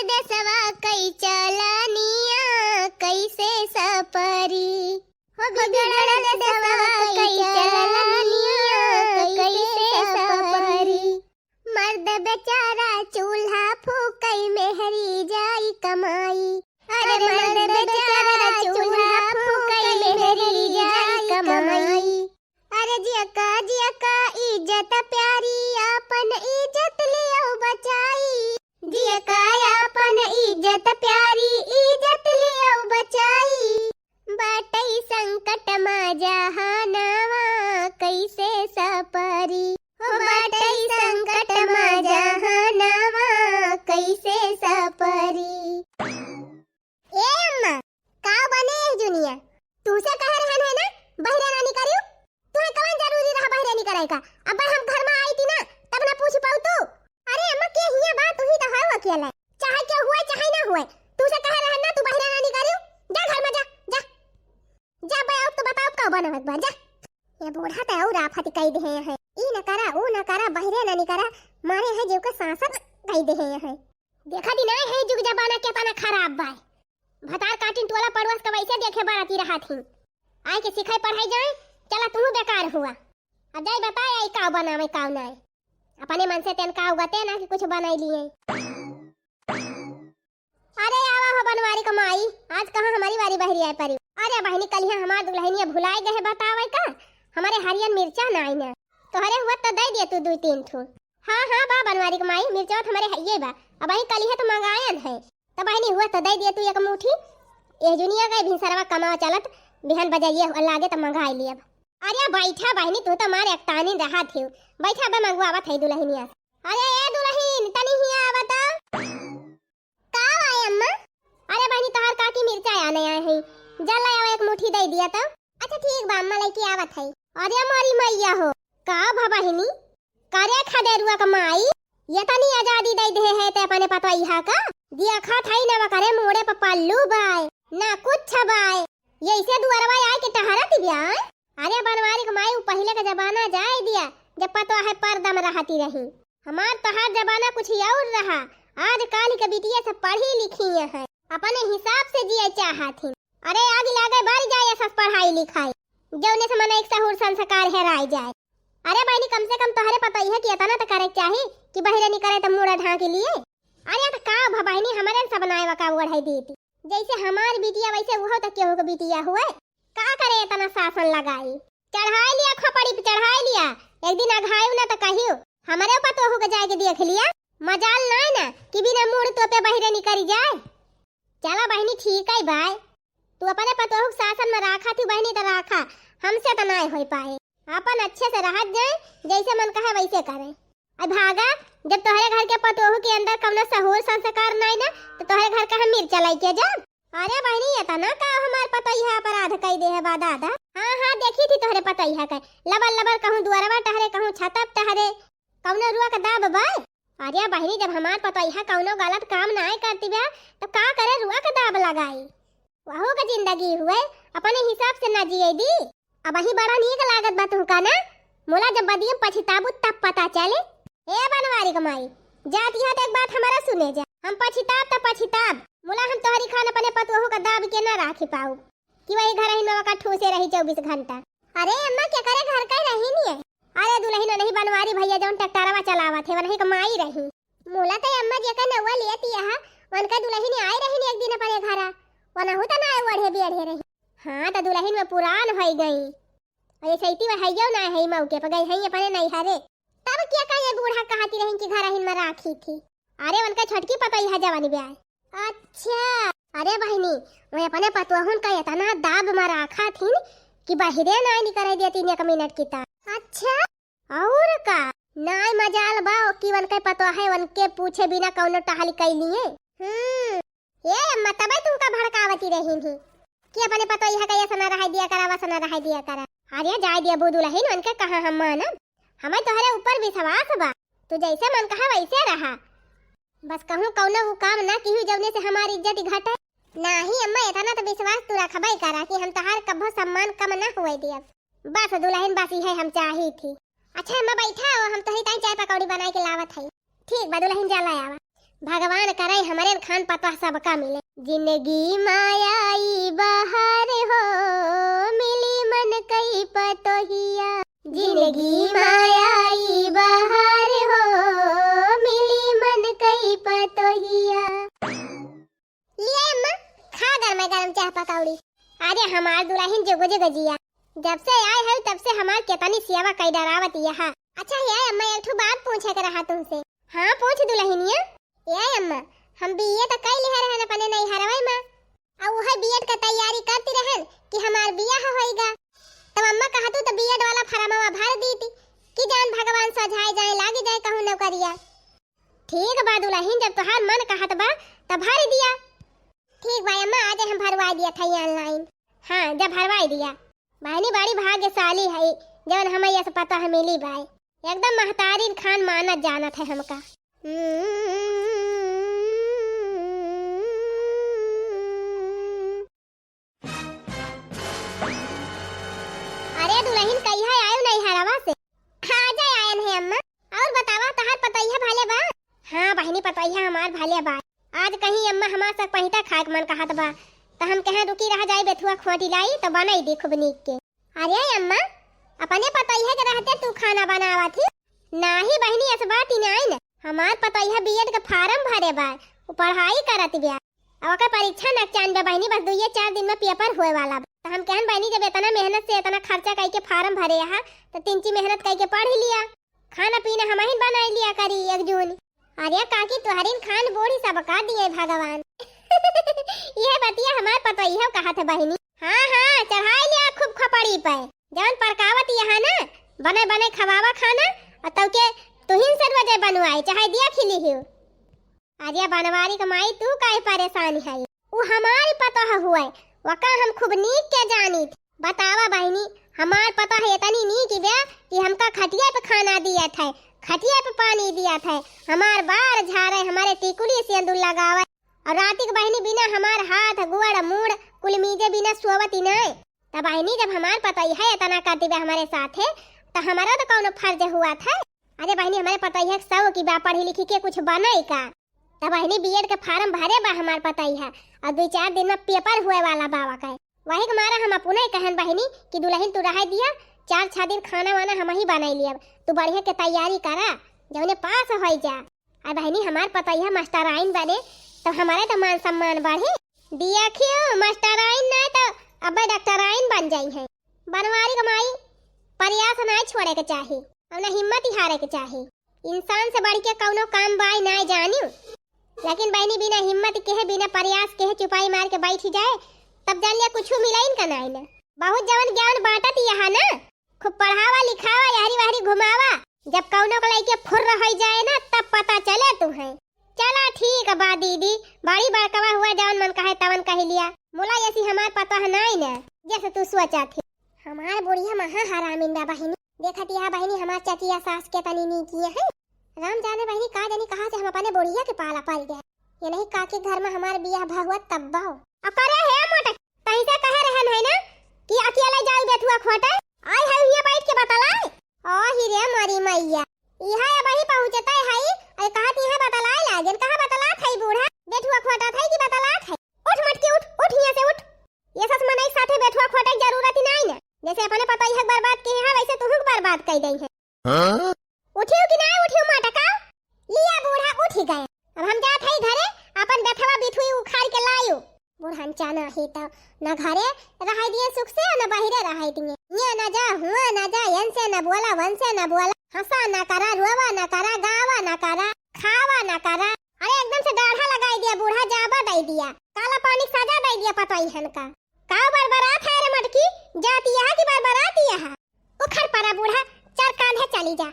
देसवा कई चलनिया कैसे सपरी हो बिगड़ल देसवा कई चलनिया कैसे सपरी। मर्द बेचारा चूल्हा फूकई मेहरी जाई कमाई। अरे मर्द बेचारा चूल्हा फूकई मेहरी जाई कमाई। अरे जिया का इज्जत प्यारी अपन इज्जत लियो बचाई। जिया का अपन इज्जत प्यारी इज्जत लियो बचाई। बाटई संकट में जहानवा कैसे सपरी हो बाटई संकट में जहानवा कैसे सपरी। ए अम्मा का बने जुनिया तू से कह रहन है ना बहरे ना निकरियो। तुम्हें कौन जरूरी रहा बहरे नहीं कराई का। अब हम घर में आई थी ना तब ना पूछ पाऊ तू। अरे अम्मा के हिया बात तू ही तो है अकेला चाहे क्या हुए चाहे ना हुए तू से कह रहा है ना तू बहरे ना निकरियो। जा घर में जा जा जा बे तो बताओ का बना एक बार जा। ये बूढ़ा तो और आफत कह दे है ई न करा ओ न करा बहरे ना निकरा मारे है जीव का सांसद कह दे है। देखा दी ना है जुग जमाना के तना खराब बाय भतार काटिन टोला पड़ोस का वैसे देखे बाराती रहा थी आए के सिखाई पढ़ाई जाए चला तू बेकार हुआ। अब जाई बता आई का बनावे का ना अपने मन से तेन का उगते ना कि कुछ बनाई लिए। अरे आवा हो बनवारी कमाई आज कहां हमारी वारी बहरी आई परी। अरे बहनी कल ही हमार दुल्हनिया भुलाए गए बतावे का हमारे हरियन मिर्चा ना आई ना तोहरे हुआ तो दे दिए तू दो तीन ठो। हां बा बनवारी कमाई मिर्चा हमारे हइये बा अब ही कल ही तो मंगायन है तो बहनी हुआ तो दे दिए तू एक मुट्ठी। ए जुनिया गए भिनसरवा कमावा चलत बिहान बजाइए लागे तो मंगाई लिए। अरे बैठा बहनी तू तो मारे एकतानी रहा थी बैठा बे मंगवावा थई दुल्हनिया। अरे ए दुल्हन तनी हिया आवत का आए अम्मा। अरे बहनी तोहर काकी मिर्चा आने आए है जल आवे एक मुट्ठी दे दिया तो। अच्छा ठीक बा अम्मा लेके आवत है। अरे मोरी मैया हो का भा बहनी करे खदेरुआ कमाई ये तनी आजादी दे दे है ते अपने पतवा इहा का दिया खा थाई ना करे मोड़े प पल्लू बाय ना कुछ बाय ये इसे दुअरवा आए के टहरा दिया। अरे बनवारी कमाई पहले का जमाना जाए दिया जब पतो है पर्दा में रहती रही हमार तोहार जमाना कुछ और रहा। आज काल के बिटिया सब पढ़ी लिखी है अपने हिसाब से जिए चाहती। अरे आगे लागे बढ़ जाए सब पढ़ाई लिखाई जौने से मन एक सहूर संस्कार हेराई जाए। अरे बहनी कम से कम तोहरे पता है कि इतना तो करे चाहिए कि बहरे नहीं करे तो मुड़ा ढांक लिए। अरे तो का भबाइनी हमारे सब बनाए का बढ़ाई देती जैसे हमार बिटिया वैसे वो तो केहू के बिटिया हुए का करे इतना शासन लगाई चढ़ाई लिया खोपड़ी पे चढ़ाई लिया एक दिन अघायू ना तो कहियो हमारे ऊपर तो होके जाके देख लिया मजाल ना ना कि बिना मुड़ तो पे बहरे निकल जाए। चला बहनी ठीक है भाई तू अपने पतोह शासन में रखा थी बहनी तो रखा हमसे तो नहीं हो पाए अपन अच्छे से रह जाए जैसे मन कहे वैसे करे। अब भागा जब तोहरे घर के पतोह के अंदर कवनो सहूर संस्कार नहीं ना तो तोहरे घर का हम मिर्चा लेके जा। अरे बहनी ये तना का हमार पता है अपराध कई दे है बा दादा। हां देखी थी तोहरे पता है का लबल लबल कहूं दुआरवा टहरे कहूं छतप टहरे कौनो रुआ का दाब बाय। अरे बहनी जब हमार पता है कौनो गलत काम नहीं करती बा तो का करे रुआ का दाब लगाई वहू का जिंदगी हुए अपने हिसाब से ना जिए दी। अब ही बड़ा नीक लागत बा तू का ना मोला जब बदियम पछताबू तब पता चले। ए बनवारी कमाई जाती है तो एक बात हमारा सुने जा हम पछताब तो पछताब मोला हम तोहरी खान अपने पतोह का दाब के ना राखी पाऊ कि वही घर ही नवा का ठूसे रही 24 घंटा। अरे अम्मा क्या करे घर का रही नहीं है। अरे दुल्हन नहीं बनवारी भैया जौन ट्रैक्टरवा चलावत है वही कमाई रही मोला तो अम्मा जे का नवा लेती है उनका दुल्हन आई रही एक दिन अपने घरा वना होता ना बढ़े बेढ़े रही। हां तो दुल्हन में पुरान हो गई अरे सैती में हैयो ना है मौके पर गई है अपने नहीं हरे तब क्या का ये बूढ़ा कहती रही कि घर हिन में राखी थी। अरे उनका छटकी पता है जवानी ब्याह। अच्छा अरे बहनी मैं अपने पतोहन का इतना दाब में रखा थी कि बहरे ना निकल देती 1 मिनट की ता। अच्छा और का नाय मजाल बा कि उनके पतो है उनके पूछे बिना कौनो टहल कई लिए। ये मतलब तुमका भड़कावती रही थी कि अपने पतो यह कया सना रहा दिया करा वसना रहा दिया करा। अरे जाय दिया बुदुलहिन उनके कहा हम माना हमें तोहरे ऊपर विश्वास बा तू जैसे मन कहा वैसे रहा बस कहूं कौनो वो काम ना की जौने से हमारी इज्जत घटे नहीं। अम्मा इतना तो विश्वास तू रखबई करा कि हम तोहार कभो सम्मान कम ना हुए दिया बस दुल्हन बासी है हम चाही थी। अच्छा अम्मा बैठा हो हम तोहरी ताई चाय पकौड़ी बना के लावत है। ठीक बा दुल्हन जा ला आवा भगवान करे हमारे खान पता सबका मिले। जिंदगी मायाई बहार हो मिली मन कई पतोहिया, जिंदगी मायाई बहार हो मिली मन कई पतोहिया। लिए अम्मा खा गरम गरम चाह पकौड़ी। अरे हमार दुल्हन जोगो जोगो जिया, जब से आए है तब से हमार केतनी सेवा कई डरावत यहा। अच्छा ये अम्मा एक ठो बात पूछे के रहा तुमसे। हाँ पूछ दुल्हनिया। ये अम्मा हम बीए तो कई लिहा रहन अपने नहीं हरवाई मां, और वह बीएड का तैयारी करती रहन कि हमार बियाह होएगा। तब अम्मा कहतू तो बीएड वाला फॉर्मवा भर दी थी कि जान भगवान सजाए जाए लागे जाए कहूं नौकरिया। ठीक बा दुल्हन, जब तोहार मन कहत बा तब भर दिया। ठीक भाई अम्मा आज हम भरवा दिया था ऑनलाइन। हाँ जब भरवाई दिया। बहनी बड़ी भाग्यशाली है जवन हमें यह पता है मिली भाई, एकदम महतारीन खान मानत जानत है हमका। अरे दुल्हन कहिया आयो नहीं हरवा से? आज आयन है अम्मा। और बतावा तहार पतैया भाले बा? हाँ बहनी पतैया हमार भाले बा। आज कहीं अम्मा हमार से पहिता खाक मन कहत बा तो हम कहे रुकी रह जाए बेथुआ खोटी लाई तो बनाई दी खूब नीक के। अरे अम्मा अपने पतैया के रहते तू खाना बनावा थी? नाही बहनी इस बात ही नहीं न, हमार पतैया बीएड का फार्म भरे बा, वो पढ़ाई करत बिया। अब ओकर परीक्षा न चान बे बहनी, बस 2-4 दिन में पेपर होए वाला बा। तो हम कहन बहनी जब इतना मेहनत से इतना खर्चा कई के फार्म भरे है तो 3 मेहनत कई के पढ़ लिया, खाना पीना हम ही बना लिया करी एक जून। अरे काकी तुहरीन खान बोड़ी सब का दिए भगवान। यह बतिया हमार पतैया कहा था बहनी। हाँ हाँ चढ़ाई लिया खूब खपड़ी पे जवन परकावत यहाँ ना बने बने खवावा खाना और तब के तुहिन से वजह बनवाई चाहे दिया खिली ही। अरे बनवारी कमाई तू काहे परेशान है? वो हमारी पता हुआ वका हम खूब नीक के जानी थी। बतावा बहनी हमार पता है इतनी नीक बे कि हमका खटिया पे खाना दिया था, खटिया पे पानी दिया था, हमार बार झारे हमारे टिकुली से अंदर लगावे और राती के बहनी बिना हमार हाथ गुड़ मुड़ कुल मीजे बिना सोवती नहीं। तब बहनी जब हमार पता है इतना करती बे हमारे साथ है तो हमारा तो कौन फर्ज हुआ था? अरे बहनी हमारे पता है सब की बा पढ़ी लिखी के कुछ बनाई का। तब बहनी बीएड का फार्म भरे बा हमार पता है और 2-4 दिन में पेपर हुए वाला बाबा का। वही के मारा हम अपने कहन बहनी कि दुल्हन तू रह दिया 4-6 दिन खाना वाना हम ही बनाई लिया, तू बढ़िया के तैयारी करा जौने पास हो जा। और बहनी हमार पता है मास्टराइन बने तो हमारे तो मान सम्मान बढ़े। देखियो मास्टराइन नहीं तो अब डॉक्टराइन बन जाई है। बनवारी कमाई प्रयास नहीं छोड़े के चाही और न हिम्मत ही हारे के चाही। इंसान से बढ़ के कौनो काम बाई नहीं जानियो, लेकिन बहनी बिना हिम्मत के है बिना प्रयास के है चुपाई मार के बैठ जाए तब जान लिया कुछ मिला इनका नहीं ना। बहुत जवन ज्ञान बांटत यहाँ ना, खूब पढ़ावा लिखावा यारी वारी घुमावा, जब कौनो को लेके फुर रह जाए ना तब पता चले तू है। चला ठीक है बा दीदी, बड़ी बड़कवा हुआ जवन मन कहे तवन कह लिया, मुला ऐसी हमार पता है नहीं ना जैसे तू सोचा थी। हमार बुढ़िया महा हरामिंदा बहनी देखत यह बहनी हमार चचिया सास के तनी नी किए है। राम जाने बहनी का जानी कहां से हम अपने बुढ़िया के पाला पड़ गए। ये नहीं काके घर में हमार बियाह भगवा तब बाओ अब करे है मोटक कहीं से कहे रहन है ना कि अकेले जाऊ बेथुआ खोटा आई है ये बैठ के बतलाए। ओ ही रे मरी मैया इहा वही पहुंचता है आई कहत यहां बतलाए लागन कहां बतला थई बूढ़ा बेथुआ खोटा थई कि बतला थई। उठ मटके उठ यहां से उठ, ये सस मनाई साथे बेथुआ खोटा की जरूरत ही नहीं ना। जैसे अपने पता ही बर्बाद किए हैं वैसे तुम बर्बाद कर गई है। हाँ? उठियो कि नहीं उठियो माटका लिया बूढ़ा उठ ही गया। अब हम जात है घरे अपन बेथवा बिथुई उखाड़ के लायो। बूढ़ा चाना ही तो न घरे रह दिए सुख से न बाहरे रह दिए, ये न जा हुआ न जा यन से न बोला वन से न बोला, हंसा न करा रोवा न करा गावा न करा खावा न करा। अरे एकदम से गाढ़ा लगाई दिया बूढ़ा, जाबा दे दिया, काला पानी सजा दे दिया पतई हन का बरबरात है रे मटकी जाती है कि बरबराती है। उखड़ पड़ा बूढ़ा चार कांधे चली जा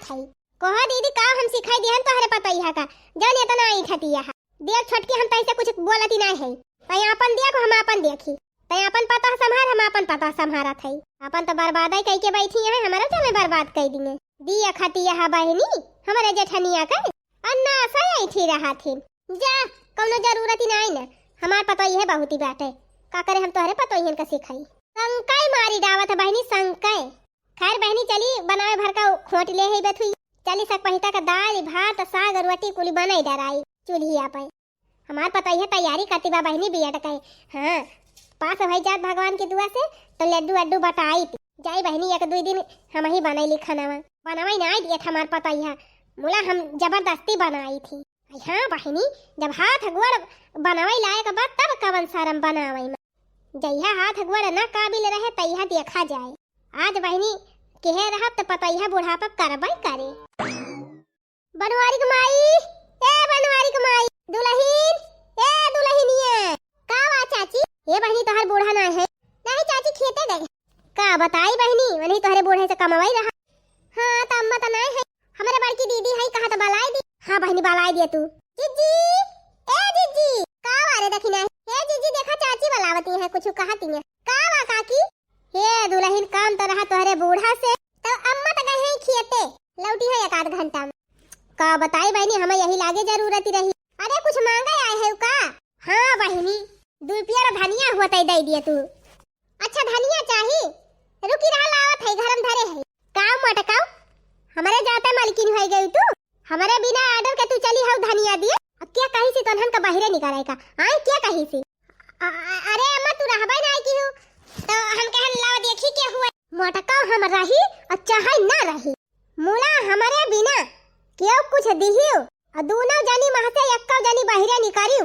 थई कहो दीदी का हम सिखाई दिहन तोहरे पतई है का जाने इतना आई खती है देख छोटकी हम तैसे कुछ बोलती नहीं है। तै अपन देख हम अपन देखी, तै अपन पता संभार हम अपन पता संभारा थई। अपन तो बर्बाद कई के बैठी है हमारा तो बर्बाद कर दिए दिया खती है बहनी हमारे जेठनिया का अन्ना सही थी रहा थी। जा कौनो जरूरत ही नहीं ना, हमार पतई है बहुत ही बात है का करे हम तोहरे पतोहियन का सिखाई। संकय मारी डावत है बहनी संकय। खैर बहनी चली बनावे भर का खोट ले है बेथुई चली सक पहिता का दाल भात साग रोटी कुली बनाई डराई चूल्हिया पे। हमार पता है तैयारी करती बा बहनी बिया टकाई। हाँ पास भाई जात भगवान की दुआ से तो लड्डू अड्डू बटाई थी। जाई बहनी एक दो दिन हम ही बनैली खानावा। बनावाई ना दिया था हमार पता है मोला हम जबरदस्ती बनाई थी। हाँ बहनी जब हाथ गोड़ बनावाई लायक बा तब कवन शरम बनावाई में। जइहा हाथ गोड़ न काबिल रहे तइहा देखा जाए। आज बहनी केहे रहब त पतइहा बुढ़ापा करबई करे। बनवारी के माई ए बनवारी के माई दुल्हीन ए दुल्हीनिया का वा चाची। ए बहनी तोहर बूढ़ा ना है। नहीं चाची खेते गए का बताई बहनी वही तोहरे बूढ़े से कमवाई रहा। हाँ त अम्मा त नहीं है हमारे बड़की दीदी है कहा तो बलाई दी। हाँ बहनी बलाई दिया तू। जीजी ए जीजी का वारे दखिना ए जीजी देखा चाची बलावती है कुछ कहती है का वा काकी। हे दुल्हीन काम तो रहा तोहरे बूढ़ा से तो अम्मा त गए हैं खेते लौटी है एक आध घंटा में। का बताई बहनी हमें यही लागे जरूरत रही। अरे कुछ मांगे आए है का। हाँ बहनी 2 रुपया धनिया हुआ तय दे दिए तू। अच्छा धनिया चाहिए रुकी रहा लावत है घरम धरे है काम मटकाओ। हमारे जाते मालकिन हो गई तू हमारे बिना ऑर्डर के तू चली हाउ धनिया दिए। अब क्या कही सी तोहन का बाहरे निकाले का आए क्या कही सी। अरे अम्मा तू रहबे ना की हो तो हम कहन लाव देखी के हुआ मटकाओ हम रही और चाहे ना रही मूला हमारे बिना क्यों कुछ दिहियो और दोनों जानी वहां से एक्का जानी बाहरे निकालियो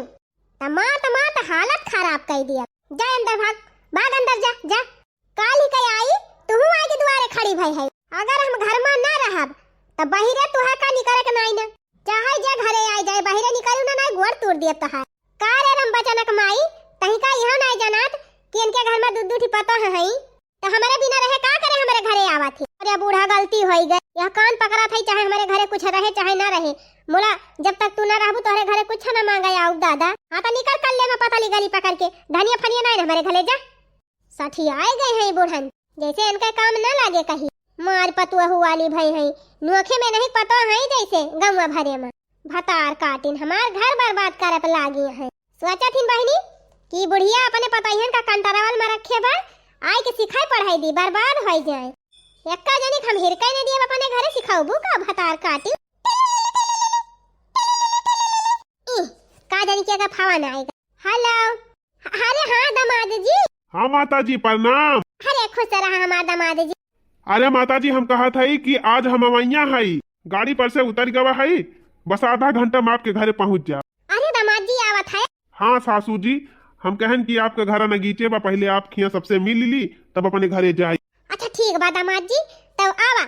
टमाट हालत खराब कर दिया। जा अंदर भाग अंदर जा जा काल ही कई आई तू आई के द्वारे खड़ी भई है। अगर हम घर में ना रहब त बाहरे तुहा का निकाले के नहीं ना चाहे जे घरे आई जाए बाहरे निकालू ना नहीं गोड़ तोड़ दिए तहार का रे रम बचनक माई तही का यहां नहीं जानत कि इनके घर में दूध पता है तो हमारे बिना रहे का करे हमारे घरे आवा थी। अरे बूढ़ा गलती होई गई यह कान पकड़ा था चाहे हमारे घरे कुछ रहे चाहे ना रहे मोला जब तक तू ना रहबू तोहरे घरे कुछ ना मांगा आऊ दादा। हाँ तो निकल कर ले मैं पता गली पकड़ के धनिया फनिया नहीं हमारे घरे जा साठी आए गए हैं बूढ़न जैसे इनका काम न लागे कहीं मार पतुआ वाली भई है नोखे में नहीं पता है जैसे गौवा भरे में भतार काटिन हमार घर बर्बाद करे पे लागी है। सोचा थी बहनी कि बुढ़िया अपने पतइहन का कंटरावल में रखे बा आए के सिखाई पढ़ाई दी बर्बाद हो जाए। एक्का जनी हम हिरकाई ने दिए अपने घरे सिखाऊबू का भतार काटी का जनी क्या फावा ना आएगा। हेलो अरे हाँ दामाद जी। हाँ माता जी प्रणाम। अरे खुश रहा हमार दामाद जी। अरे माता जी हम कहा था कि आज हम अवैया है गाड़ी पर से उतर गवा है बस आधा घंटा में आपके घरे पहुंच जा। अरे दामाद जी आवत है। हाँ सासू जी हम कहन कि आपके घर नगीचे बा पहले आप खिया सबसे मिल ली तब अपने घरे जाए। अच्छा ठीक बा दामाद जी तब आवा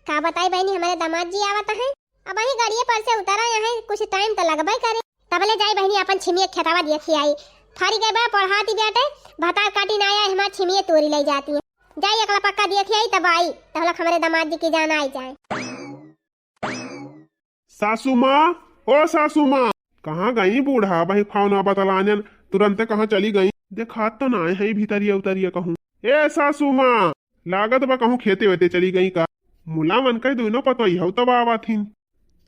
का बताई बहनी हमारे दामाद जी आवत है अब वही गाड़िए पर से उतरा यहाँ कुछ टाइम तो लगबे करे तबले जाई बहनी अपन छिमिया खेतावा देखी आई फारी गए बा पढ़ाती बेटे भतार काटी ना आया हमार छिमिया तोरी ले जाती है जाई अगला पक्का देखी आई तब आई तब हमारे दामाद जी की जान आई जाए। सासू माँ ओ सासू माँ कहाँ गई बूढ़ा भाई फावना बतलाने तुरंत कहाँ चली गई देखा तो ना है भीतरिया उतरिया कहूँ। ए सासू माँ लागत बा कहूँ खेते वेते चली गई का मुला मन कई दोनों पतो हो तब आवा थी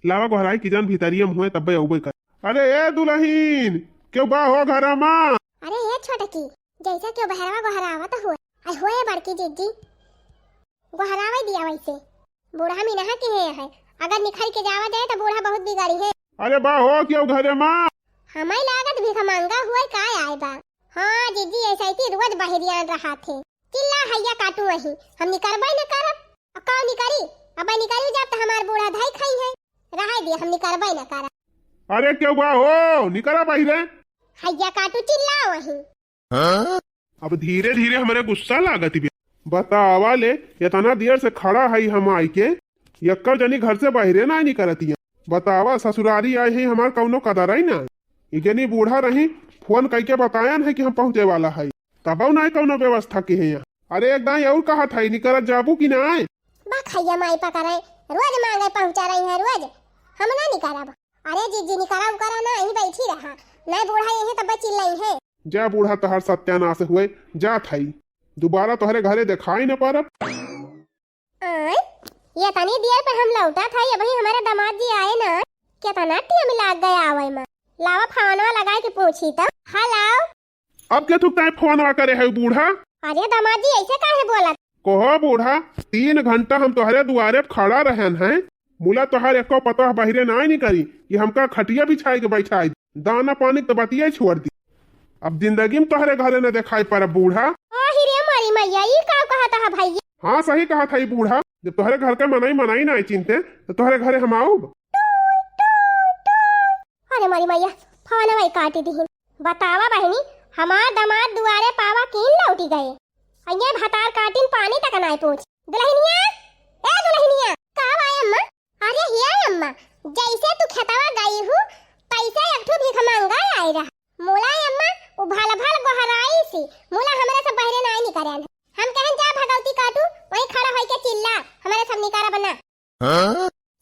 लावा गोहराई की जान भीतरिया हुए तब अबे कर। अरे ए दुल्हीन क्यों बा हो घर माँ। अरे ये छोटे की जैसा क्यों बहरावा गोहरावा तो हुए बड़की जीजी गोहरावा दिया वैसे बूढ़ा मी नहा के है अगर निखर के जावा जाए तो बूढ़ा बहुत बिगाड़ी है। अरे बा हो क्यों घरे माँ हमारी लागत भी मांगा हुआ का आए बा। हाँ जीजी ऐसा ही रोज बहरिया रहा थे चिल्ला हैया काटू वही हम निकरबई न करब कौन निकरी अब निकरी जब तो हमार बूढ़ा धाई खाई है रहा दिए हम निकरबई न करब। अरे क्यों बा हो निकरा बाहरे हैया काटू चिल्ला वही। अब धीरे धीरे हमारे गुस्सा लागत भी बतावा ले इतना देर से खड़ा है हम आई के यक्कर जनी घर से बाहरे ना नहीं करती बतावा ससुरारी आए है हमार कौनो कदर ही ना जनी बूढ़ा रही फोन करके बताया है कि हम पहुँचे वाला है तब ना कौनो व्यवस्था की है यहाँ। अरे एक दाई और कहा था निकल जाबू की ना आए खैया माई पकड़े रोज मांगे पहुँचा रही है रोज हम ना निकरब। अरे जीजी निकरा उकरा ना यही बैठी रहा नहीं बूढ़ा यही तब चिल्लाई है। जा बूढ़ा तोहर सत्यानाश हुए जा थाई दोबारा तोहरे घरे दिखाई न पारब। ये तनी देर पे हम लौटा था ये भाई हमारे दामाद जी आए ना कितना टाइम लग गया आवे में लावा फोनवा लगा के पूछी तब हेलो अब क्या तुक फोन करे है बूढ़ा। अरे दामाद जी ऐसे काहे बोला कहो बूढ़ा 3 घंटा हम तोहरे दुआरे खड़ा रहन हैं मुला तोहार एको पता बाहरे ना नहीं करी कि हमका खटिया बिछाई के बैठाई दाना पानी तो बतिया छोड़ दी। अब जिंदगी में तोहरे घरे न दिखाई पर बूढ़ा। हिरे मारी मैया ये का कहा था भाई? हाँ सही कहा था ये बूढ़ा। जब तोहरे घर का मनाई ना चिंते तो तोहरे घरे हम आओ। अरे मारी मैया फोन वही काटी दी। बतावा बहनी हमार दमाद दुआरे पावा कीन लौटी गए। अये भतार काटिन पानी तक नाई पूछ। दुल्हनिया ए दुल्हनिया का आए अम्मा? अरे हिया अम्मा जैसे तू खेतवा गई हूँ पैसा एक ठो भीख मांगा आई रहा। मोला अम्मा उ भल भल गोहराई सी मोला हमरे से बहरे नाई नहीं करन। हम कहन जा भगवती काटू वही खड़ा होई के चिल्ला हमारे सब निकारा बना।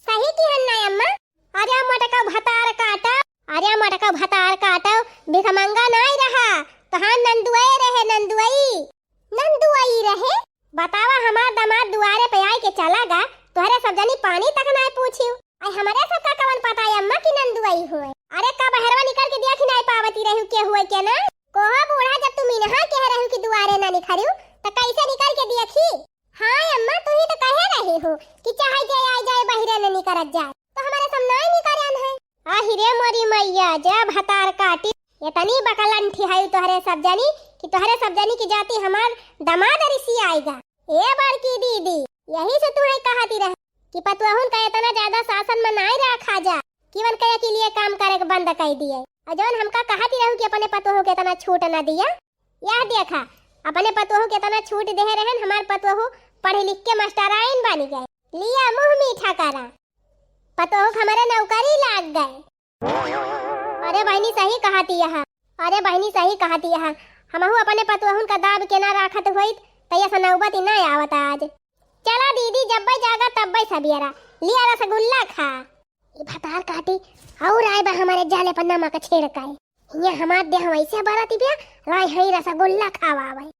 सही की हन ना अम्मा? अरे मटका भतार काटा। अरे मटका भतार काटा भीख मांगा नाई रहा। कहां नंदुआई रहे नंदुआई रहे। बतावा हमार दामाद दुआरे पे आई के चला गा तोहरे सब जनी पानी तक नाई पूछियो। आई हमारे सब का कवन पता है अम्मा की नंदुआई हुए। अरे का बहरवा निकल के देख नहीं पावती रहू के हुए के ना। कोहा बूढ़ा जब तुम इनहा कह रहू कि दुआरे ना निखरियो तो कैसे निकल के देखी? हां अम्मा तू ही तो कह रही हो कि चाहे जाए आ जाए बहरे न निकरत जाए तो हमारे सब नाई निकरन है। हिरे मोरी मैया जब हतार काटी इतनी बकलन ठिहाई तोहरे सब जानी कि तोहरे सब जानी की जाती हमार दामाद रिसी आएगा। ए बड़की दीदी यही से तुम्हें कहती रहे कि पतुहुन का इतना ज्यादा शासन में नहीं रखा जा केवल कहे के लिए काम करे के बंद कर दिए। अजौन हमका कहती रहू कि अपने पतुहु के इतना छूट न दिया। यह देखा अपने पतुहु के इतना छूट दे रहन हमार पतुहु पढ़े लिख के मास्टराइन बन गए। लिया मुंह मीठा करा पतुहु हमारे नौकरी लाग गए। अरे बहनी सही कहती है। अरे बहनी सही कहती है। हमहु अपने पतुहुन का दाब के ना राखत होई तैया से नौबत ही ना आवत आज। चला दीदी जब जागा तब सबियरा लिया रसगुल्ला खा। ये भतार काटी और आए बा हमारे जाले पर नमक छेड़काए। ये हमार देह वैसे बराती बिया लाई हई रसगुल्ला खावा भाई।